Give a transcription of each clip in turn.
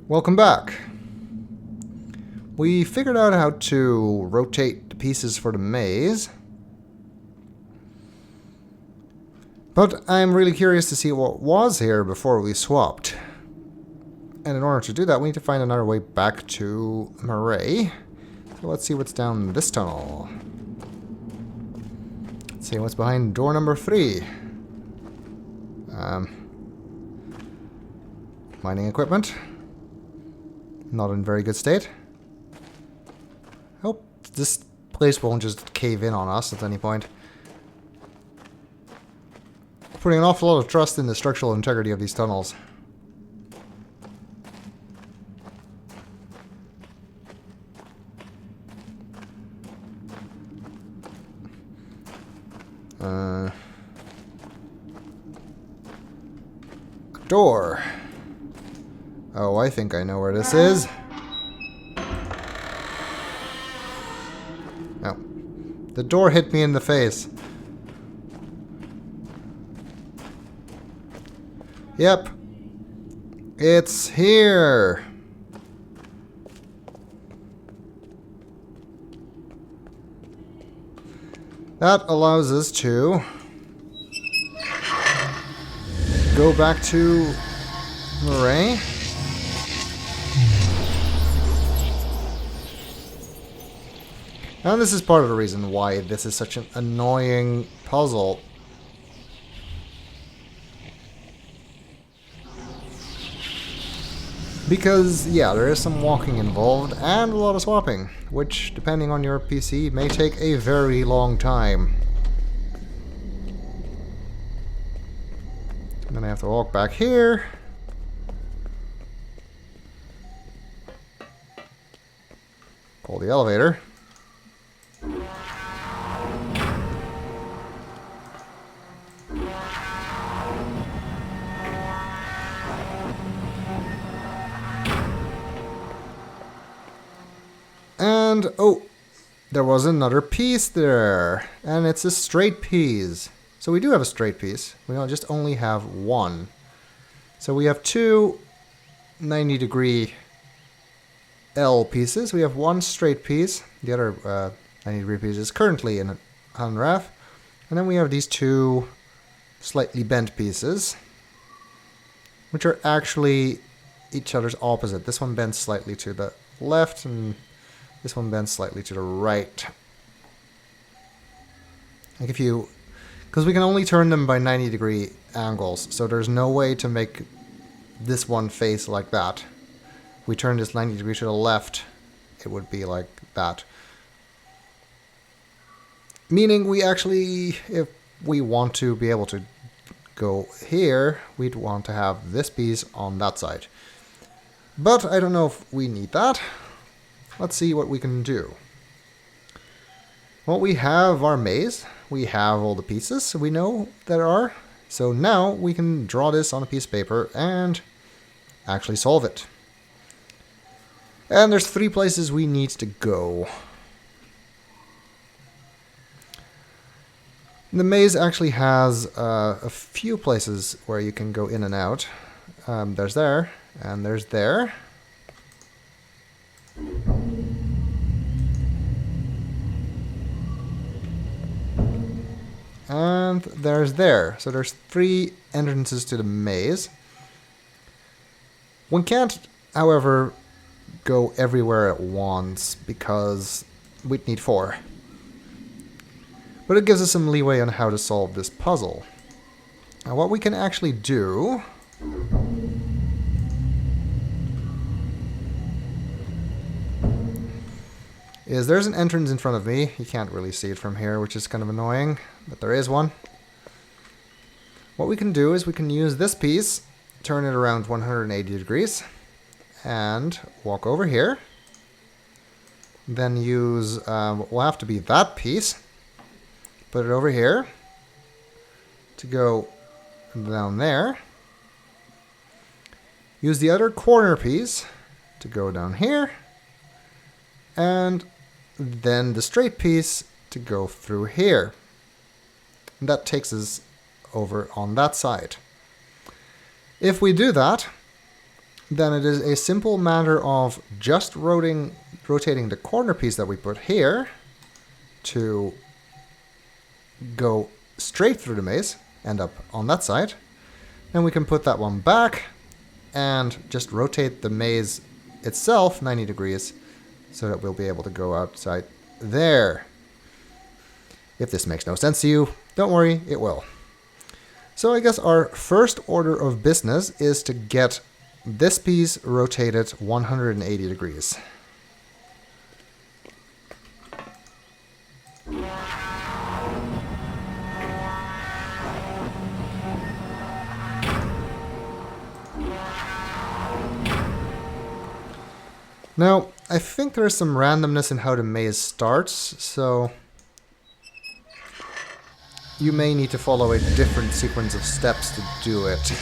Welcome back. We figured out how to rotate the pieces for the maze. But I'm really curious to see what was here before we swapped. And in order to do that, we need to find another way back to Murray. So let's see what's down this tunnel. Let's see what's behind door number 3. Mining equipment. Not in very good state. Hope this place won't just cave in on us at any point. Putting an awful lot of trust in the structural integrity of these tunnels. Door. Oh, I think I know where this is. No. The door hit me in the face. Yep. It's here. That allows us to go back to Murray. And this is part of the reason why this is such an annoying puzzle. Because, yeah, there is some walking involved and a lot of swapping, which, depending on your PC, may take a very long time. And then I have to walk back here. Call the elevator. And, oh, there was another piece there. And it's a straight piece. So we do have a straight piece. We don't just only have one. So we have two 90-degree L pieces. We have one straight piece. The other 90-degree piece is currently in unwrap. And then we have these two slightly bent pieces, which are actually each other's opposite. This one bends slightly to the left, and this one bends slightly to the right. Like if you... Because we can only turn them by 90-degree angles, so there's no way to make this one face like that. If we turn this 90 degrees to the left, it would be like that. Meaning we actually, if we want to be able to go here, we'd want to have this piece on that side. But I don't know if we need that. Let's see what we can do. Well, we have our maze. We have all the pieces we know there are. So now we can draw this on a piece of paper and actually solve it. And there's 3 places we need to go. The maze actually has a few places where you can go in and out. There's there, and there's there. And there's there. So there's 3 entrances to the maze. One can't, however, go everywhere at once because we'd need 4. But it gives us some leeway on how to solve this puzzle. Now what we can actually do is there's an entrance in front of me. You can't really see it from here, which is kind of annoying, but there is one. What we can do is we can use this piece, turn it around 180 degrees, and walk over here. Then use, will have to be that piece, put it over here, to go down there. Use the other corner piece to go down here, and then the straight piece to go through here. And that takes us over on that side. If we do that, then it is a simple matter of just rotating the corner piece that we put here to go straight through the maze, end up on that side. Then we can put that one back and just rotate the maze itself 90 degrees so that we'll be able to go outside there. If this makes no sense to you, don't worry, it will. So I guess our first order of business is to get this piece rotated 180 degrees. Now, I think there's some randomness in how the maze starts, so you may need to follow a different sequence of steps to do it.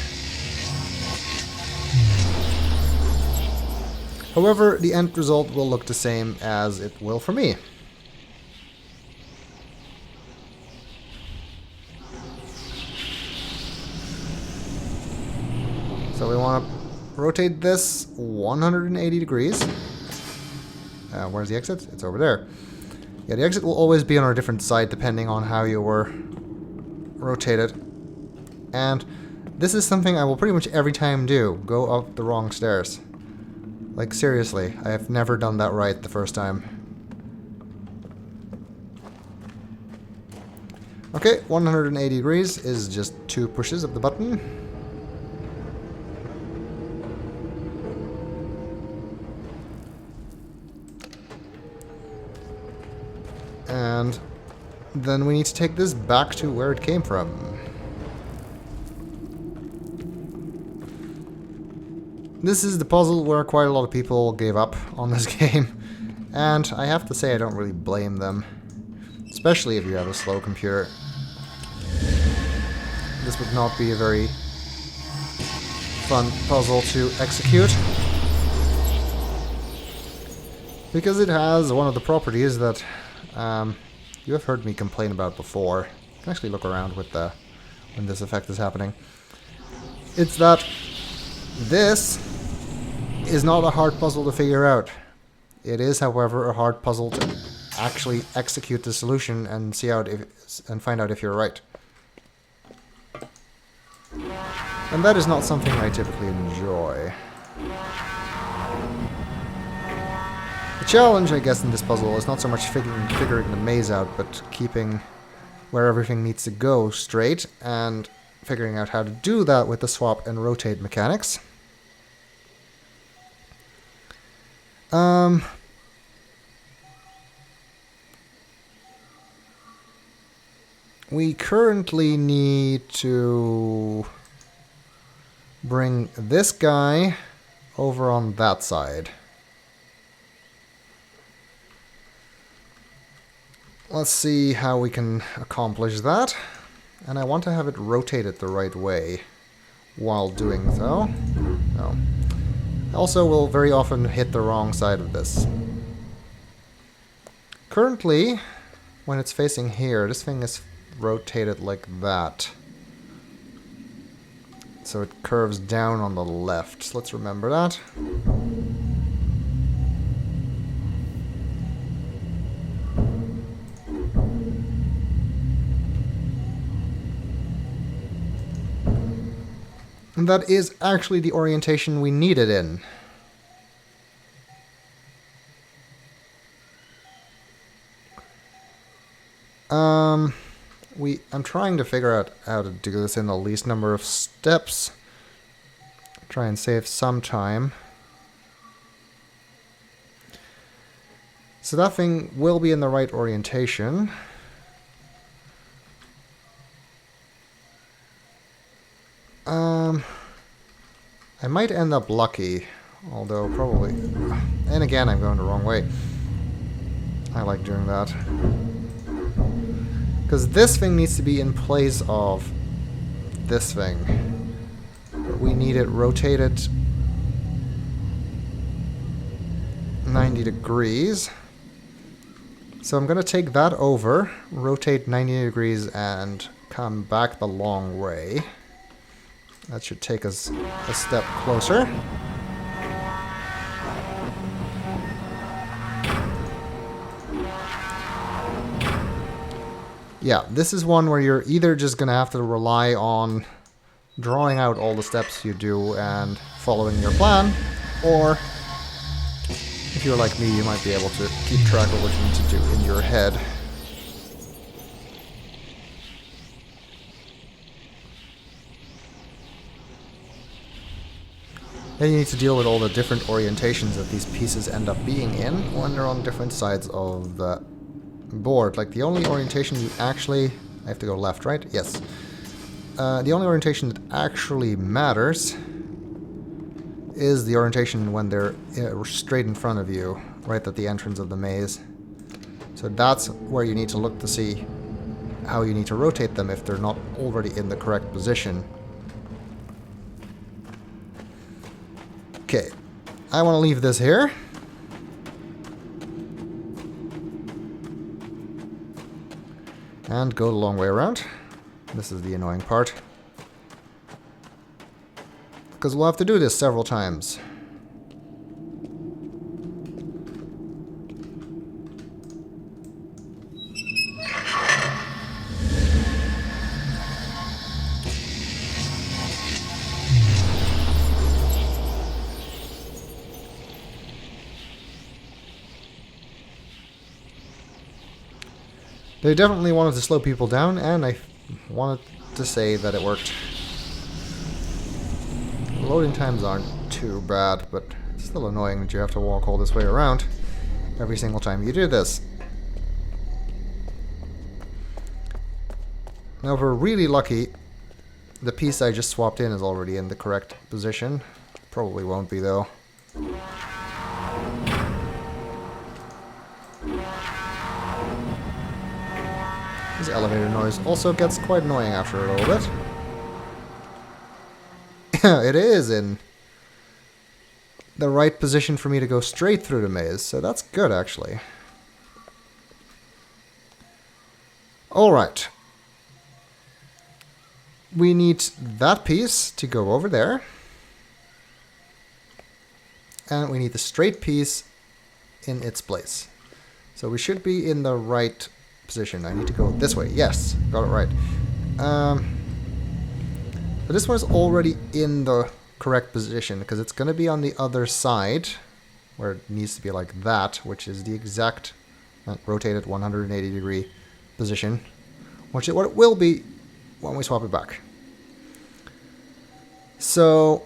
However, the end result will look the same as it will for me. So we want to rotate this 180 degrees. Where's the exit? It's over there. Yeah, the exit will always be on a different side depending on how you were rotated. And this is something I will pretty much every time do. Go up the wrong stairs. Like, seriously, I have never done that right the first time. Okay, 180 degrees is just 2 pushes of the button. And then we need to take this back to where it came from. This is the puzzle where quite a lot of people gave up on this game, and I have to say I don't really blame them, especially if you have a slow computer. This would not be a very fun puzzle to execute, because it has one of the properties that you have heard me complain about before. You can actually look around with when this effect is happening. It's that this is not a hard puzzle to figure out. It is, however, a hard puzzle to actually execute the solution and find out if you're right. And that is not something I typically enjoy. The challenge, I guess, in this puzzle is not so much figuring the maze out, but keeping where everything needs to go straight and figuring out how to do that with the swap and rotate mechanics. We currently need to bring this guy over on that side. Let's see how we can accomplish that. And I want to have it rotated the right way while doing so. No. Also, we'll very often hit the wrong side of this. Currently, when it's facing here, this thing is rotated like that. So it curves down on the left. So let's remember that. And that is actually the orientation we need it in. I'm trying to figure out how to do this in the least number of steps. Try and save some time. So that thing will be in the right orientation. I might end up lucky, although probably... And again, I'm going the wrong way. I like doing that. Because this thing needs to be in place of this thing. But we need it rotated 90 degrees. So I'm going to take that over, rotate 90 degrees, and come back the long way. That should take us a step closer. Yeah, this is one where you're either just going to have to rely on drawing out all the steps you do and following your plan, or if you're like me, you might be able to keep track of what you need to do in your head. Then you need to deal with all the different orientations that these pieces end up being in when they're on different sides of the board. Like the only orientation you actually... I have to go left, right? Yes. The only orientation that actually matters is the orientation when they're straight in front of you, right at the entrance of the maze. So that's where you need to look to see how you need to rotate them if they're not already in the correct position. Okay, I want to leave this here. And go the long way around. This is the annoying part. Because we'll have to do this several times. They definitely wanted to slow people down, and I wanted to say that it worked. Loading times aren't too bad, but it's still annoying that you have to walk all this way around every single time you do this. Now, if we're really lucky, the piece I just swapped in is already in the correct position. Probably won't be, though. This elevator noise also gets quite annoying after a little bit. It is in the right position for me to go straight through the maze, so that's good, actually. Alright. We need that piece to go over there. And we need the straight piece in its place. So we should be in the right position. I need to go this way. Yes, got it right. But this one's already in the correct position because it's going to be on the other side where it needs to be like that, which is the exact rotated 180-degree position, which is what it will be when we swap it back. So,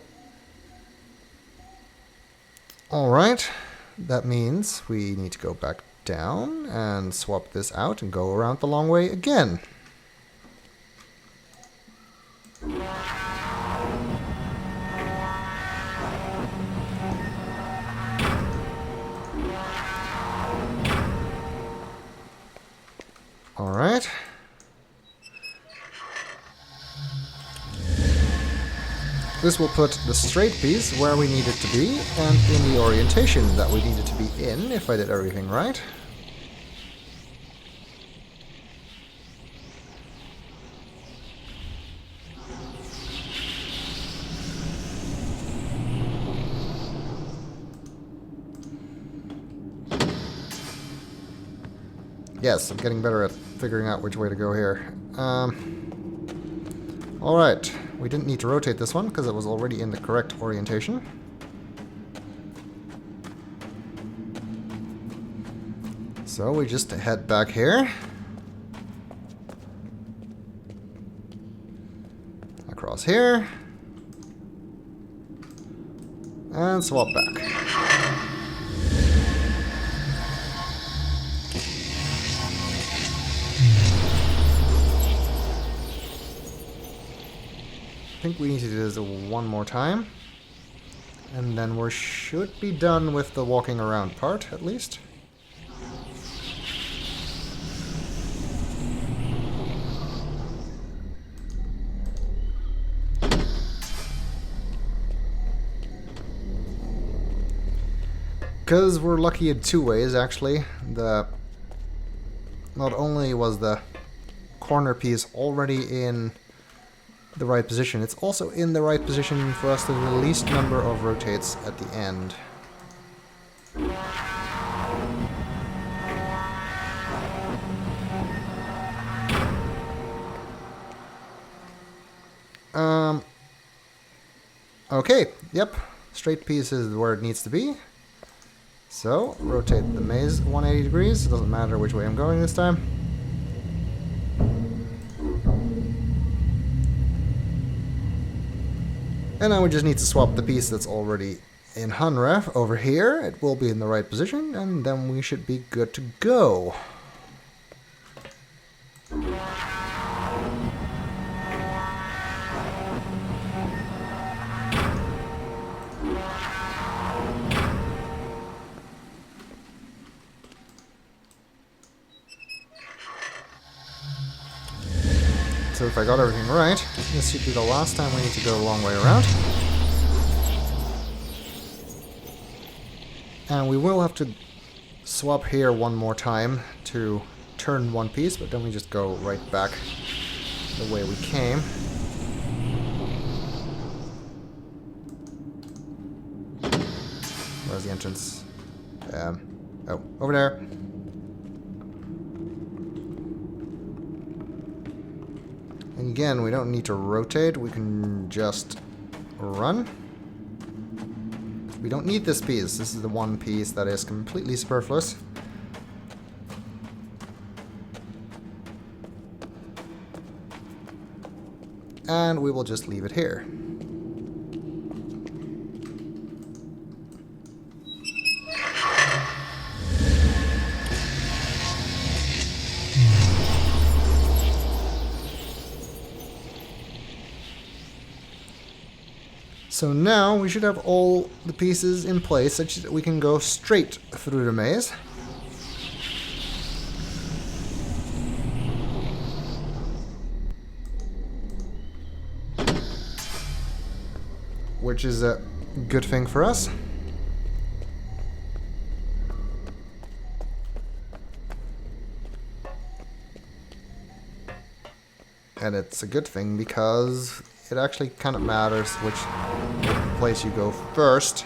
alright, that means we need to go back down and swap this out and go around the long way again. Alright. This will put the straight piece where we need it to be and in the orientation that we need it to be in, if I did everything right. Yes, I'm getting better at figuring out which way to go here. Alright, we didn't need to rotate this one because it was already in the correct orientation. So we just head back here. Across here. And swap back. I think we need to do this one more time. And then we should be done with the walking around part, at least. Because we're lucky in two ways, actually. Not only was the corner piece already in the right position, it's also in the right position for us to do the least number of rotates at the end. Okay, yep. Straight piece is where it needs to be. So, rotate the maze 180 degrees. It doesn't matter which way I'm going this time. And now we just need to swap the piece that's already in Hunref over here. It will be in the right position, and then we should be good to go. So if I got everything right, this should be the last time we need to go a long way around. And we will have to swap here one more time to turn one piece, but then we just go right back the way we came. Where's the entrance? Oh, over there. And again, we don't need to rotate, we can just run. We don't need this piece. This is the one piece that is completely superfluous. And we will just leave it here. So now we should have all the pieces in place such that we can go straight through the maze. Which is a good thing for us. And it's a good thing because it actually kind of matters which place you go first.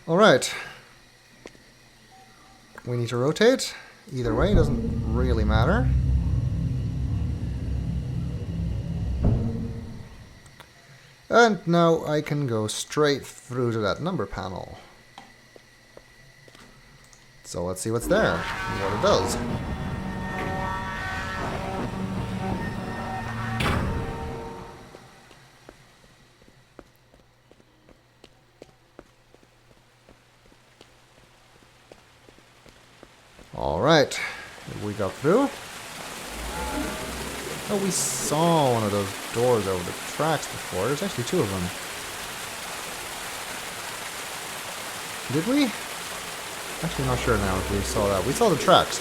Alright. We need to rotate. Either way, it doesn't really matter. And now I can go straight through to that number panel. So let's see what's there and what it does. Alright, we got through. Oh, we saw one of those doors over the tracks before. There's actually two of them. Did we? Actually, not sure now if we saw that. We saw the tracks.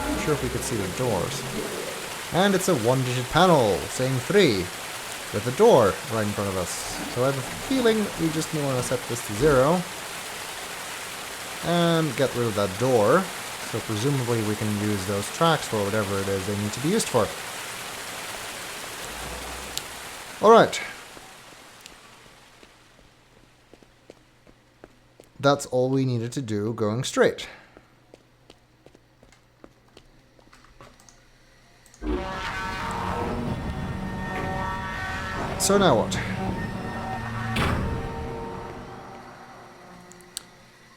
Not sure if we could see the doors. And it's a one-digit panel saying 3 with a door right in front of us. So I have a feeling we just want to set this to 0 and get rid of that door. So presumably we can use those tracks for whatever it is they need to be used for. Alright. That's all we needed to do going straight. So now what?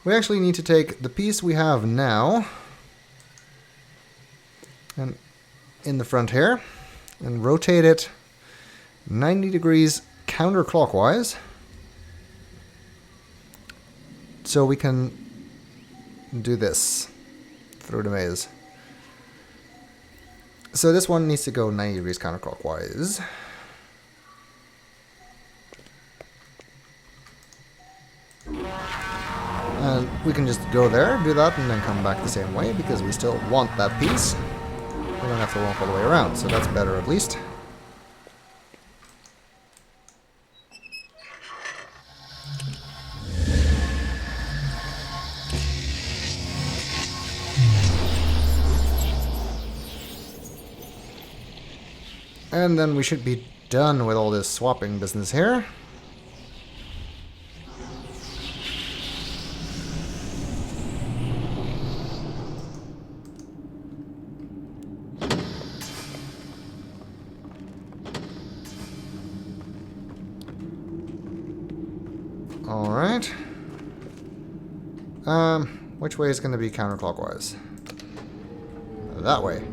We actually need to take the piece we have now and in the front here and rotate it 90 degrees counterclockwise so we can do this through the maze. So this one needs to go 90 degrees counterclockwise. And we can just go there, do that, and then come back the same way because we still want that piece. We don't have to walk all the way around, so that's better at least. And then we should be done with all this swapping business here. Alright. Which way is going to be counterclockwise? That way.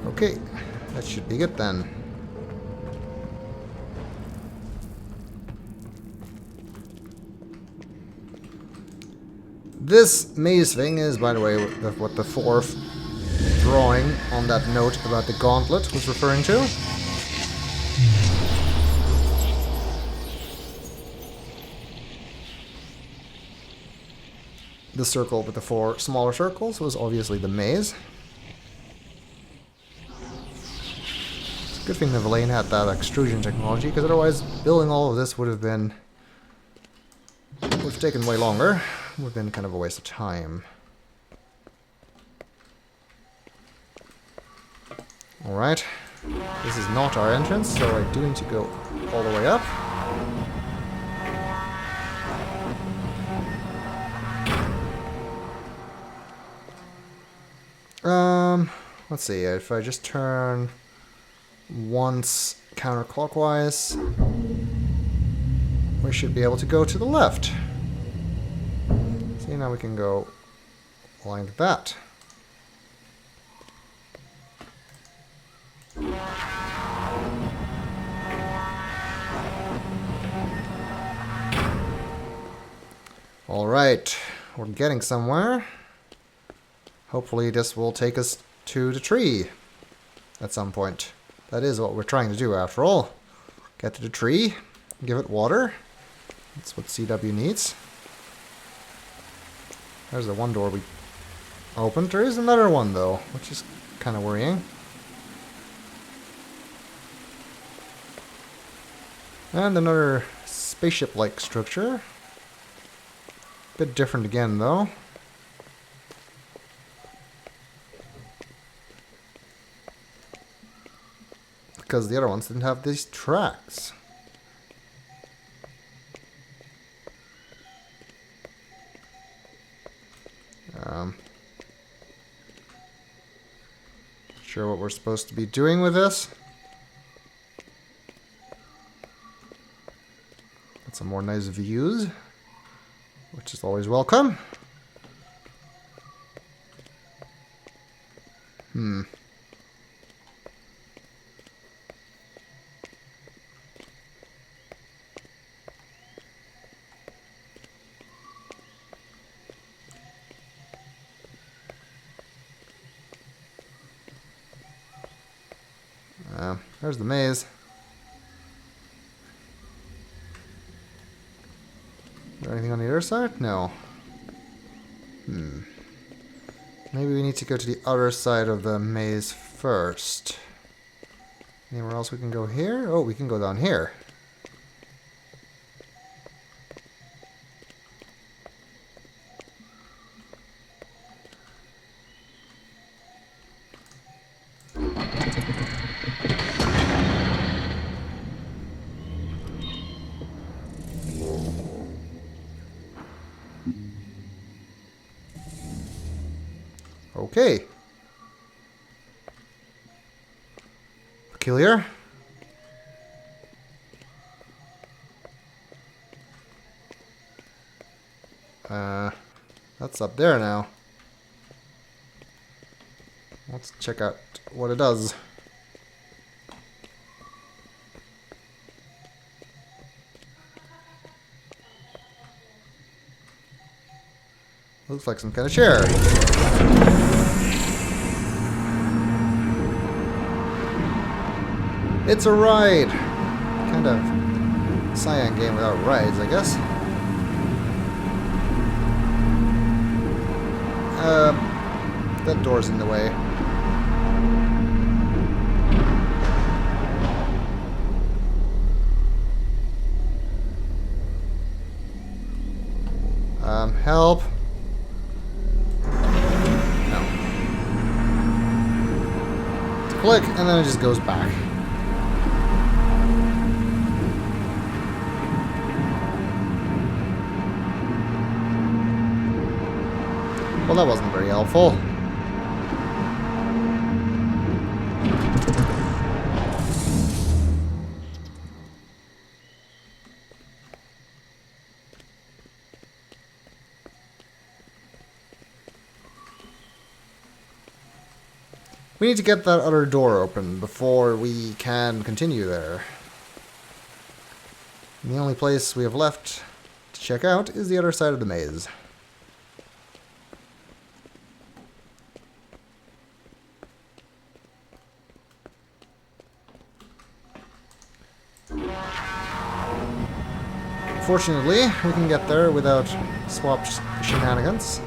Okay, that should be good then. This maze thing is, by the way, what the fourth drawing on that note about the gauntlet was referring to. The circle with the 4 smaller circles was obviously the maze. It's a good thing that Verlaine had that extrusion technology, because otherwise building all of this would have taken way longer. Would have been kind of a waste of time. Alright. This is not our entrance, so I do need to go all the way up. Let's see, if I just turn once counterclockwise, we should be able to go to the left. See, now we can go like that. Alright, we're getting somewhere. Hopefully this will take us to the tree at some point. That is what we're trying to do after all. Get to the tree, give it water. That's what CW needs. There's the one door we opened. There is another one though, which is kind of worrying. And another spaceship-like structure. Bit different again though. Because the other ones didn't have these tracks. Sure what we're supposed to be doing with this. Got some more nice views, which is always welcome. There's the maze. Is there anything on the other side? No. Maybe we need to go to the other side of the maze first. Anywhere else we can go here? Oh, we can go down here. Okay. Peculiar. That's up there now. Let's check out what it does. Looks like some kind of chair. It's a ride! Kind of Cyan game without rides, I guess. That door's in the way. Help. No. Click, and then it just goes back. Well, that wasn't very helpful. We need to get that other door open before we can continue there. And the only place we have left to check out is the other side of the maze. Fortunately, we can get there without swap shenanigans.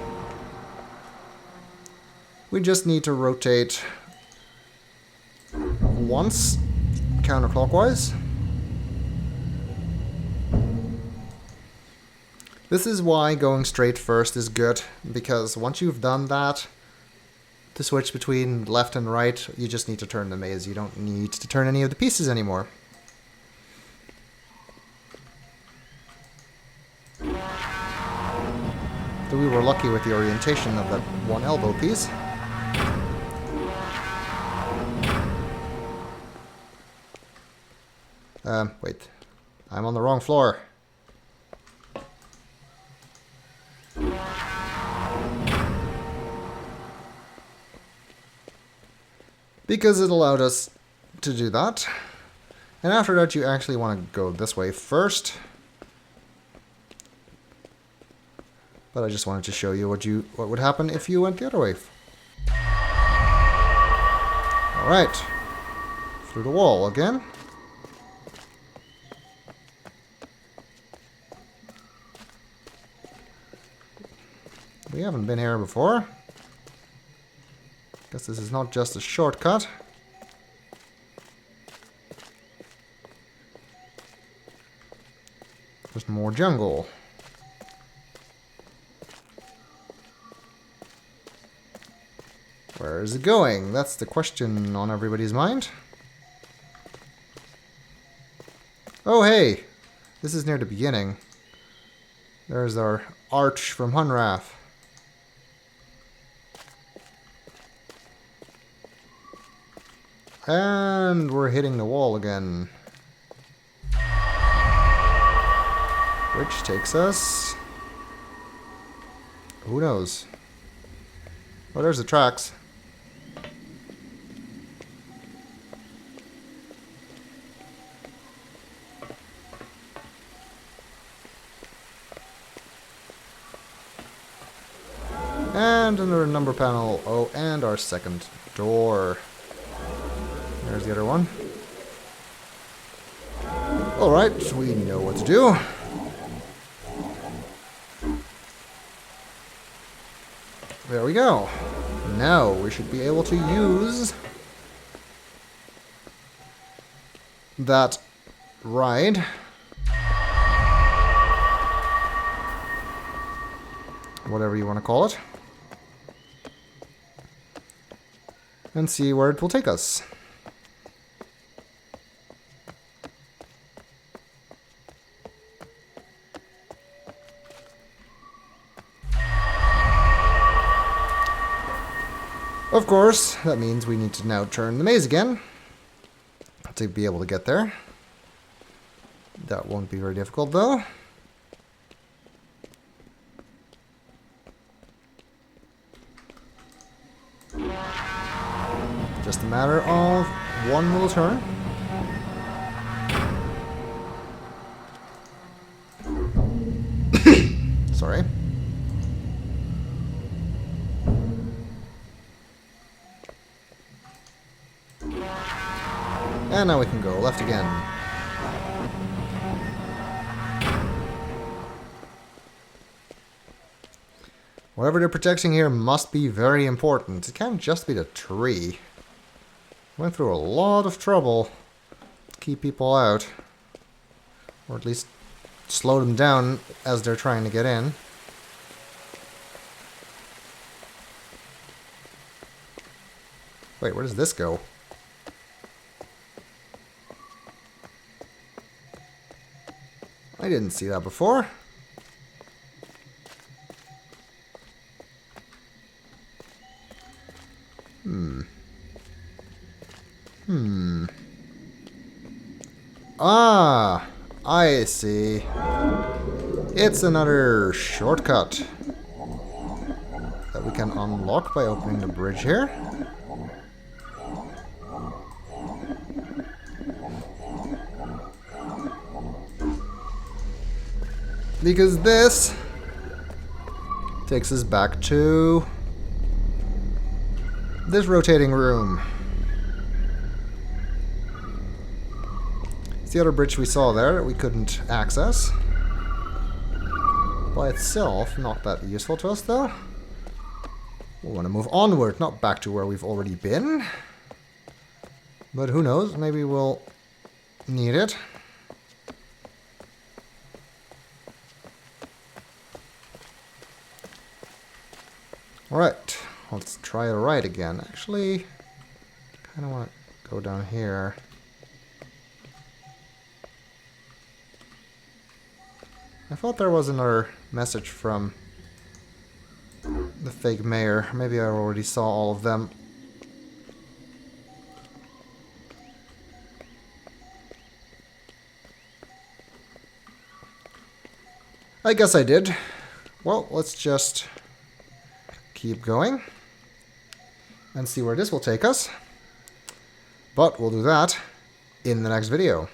We just need to rotate once, counterclockwise. This is why going straight first is good, because once you've done that, to switch between left and right, you just need to turn the maze. You don't need to turn any of the pieces anymore. So we were lucky with the orientation of that one elbow piece. Wait. I'm on the wrong floor. Because it allowed us to do that. And after that, you actually want to go this way first. But I just wanted to show you what would happen if you went the other way. Alright. Through the wall again. We haven't been here before. Guess this is not just a shortcut. There's more jungle. Where is it going? That's the question on everybody's mind. Oh hey! This is near the beginning. There's our arch from Hunrath. And we're hitting the wall again. Which takes us... who knows? Oh, there's the tracks. And another number panel. Oh, and our second door. There's the other one. Alright, we know what to do. There we go. Now we should be able to use that ride whatever you want to call it, and see where it will take us. Of course, that means we need to now turn the maze again to be able to get there. That won't be very difficult, though. Just a matter of one little turn. Sorry. And now we can go left again. Whatever they're protecting here must be very important. It can't just be the tree. Went through a lot of trouble to keep people out. Or at least slow them down as they're trying to get in. Wait, where does this go? I didn't see that before. Ah, I see. It's another shortcut that we can unlock by opening the bridge here. Because this takes us back to this rotating room. It's the other bridge we saw there that we couldn't access. By itself, not that useful to us though. We want to move onward, not back to where we've already been. But who knows, maybe we'll need it. Alright, let's try the right again. Actually, kind of want to go down here. I thought there was another message from the fake mayor. Maybe I already saw all of them. I guess I did. Well, let's just keep going and see where this will take us. But we'll do that in the next video.